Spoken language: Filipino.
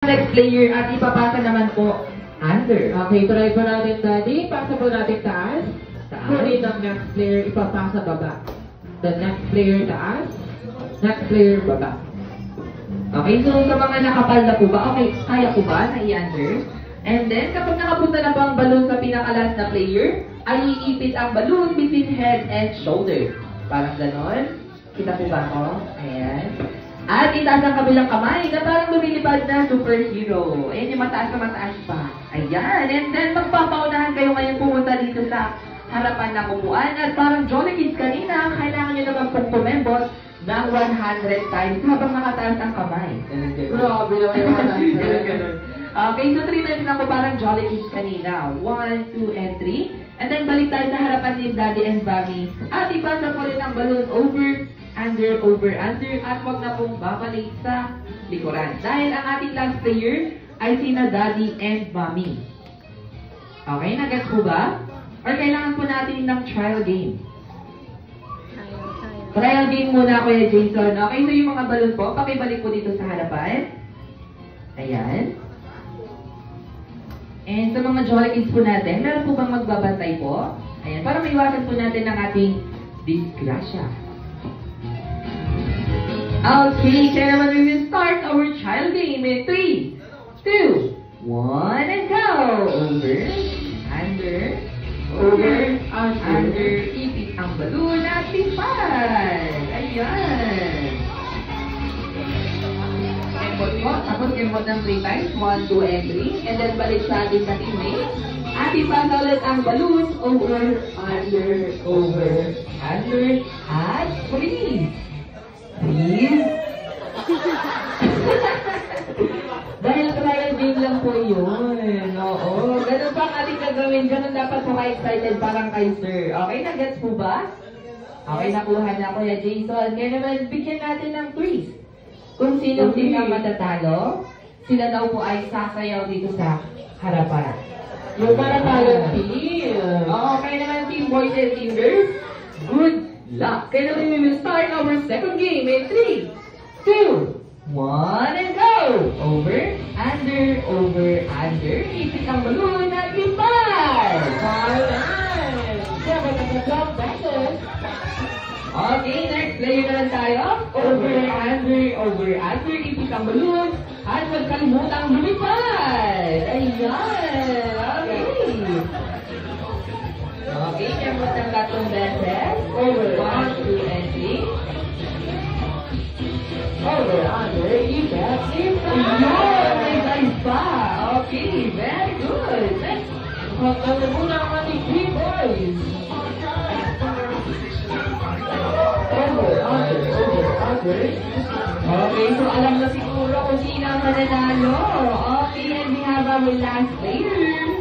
Next player at ipapasa naman po under. Okay, try po natin, Daddy. Pasa po natin taas. Taas. Ngunit ang next player ipapasa baba. The next player taas. Next player baba. Okay, so sa mga nakapal na po ba, okay, kaya po ba na i-under? And then, kapag nakapunta na po ang balloon sa pinakalas na player, ay iipit ang balloon between head and shoulder. Parang ganon. Kita po ba ako? Ayan. At itaas ang kabilang kamay na parang lumilipad na superhero. Ayan yung mataas na mataas pa. Ayan. And then, magpapaunahan kayo ngayon pumunta dito sa harapan ng upuan. At parang Jolly Kids kanina, kailangan nyo naman pong tumembot ng 100 times habang nakataas ang kamay. Grabe naman yung mga Ganun. Okay, so 3 times lang po parang Jolly Kids kanina. 1, 2, and 3. And then balik tayo sa harapan ni Daddy and Mommy. At ipasa po rin ang balloon over, under, at wag na pong babalik sa likuran. Dahil ang ating last player ay sina Daddy and Mommy. Okay, nag-gets po ba? Or kailangan po natin ng trial game? Trial game muna, Kuya Jason. Okay, so yung mga balloon po, pakibalik po dito sa harapan. Ayan. And sa mga Jolly Kids po natin, meron po bang magbabantay po? Ayan, para maiwasan po natin ang ating disgrasya. Okay, kaya naman we will start our child game in 3, 2, 1, and go! Under, ipit ang balloon at tipad! Ayan! Kembot po, tapos kembot ng 3 times, 1, 2, and 3. And then balik sa ating sa teammate. At ipasa ulit ang balloon, over, at please! Please? Dahil trial game lang po yun. Oo. Ganun pa ang ating gagawin. Ganun dapat po ka-excited parang kay sir. Okay, nag-gets po ba? Okay, nakuha na Kuya Jason. Kaya naman, bigyan natin ng 3. Kung sino ang matatalo, sila daw po ay sasayaw dito sa harapan. Yung para tayo team. Oo, kaya naman Team Boys and Team Girls, good luck. Kaya naman we will start our second game in 3, 2, 1, and go! Over, under. Ipit ang balloon at ipad! Alright! Seven at the top beses. Okay, next player naman tayo. Over, under. Ipit ang balloon at huwag kalimutang lumipad! Ayan! Okay, kembot ng 3 beses. Over, 1, 2, and 3. Over, under, ipit. Ayun! May size pa! Okay, very good! Next! Magkano muna ang ating 3 boys. Over, under. Okay, so alam na siguro kung sino ang mananalo. Okay, and we have our last player.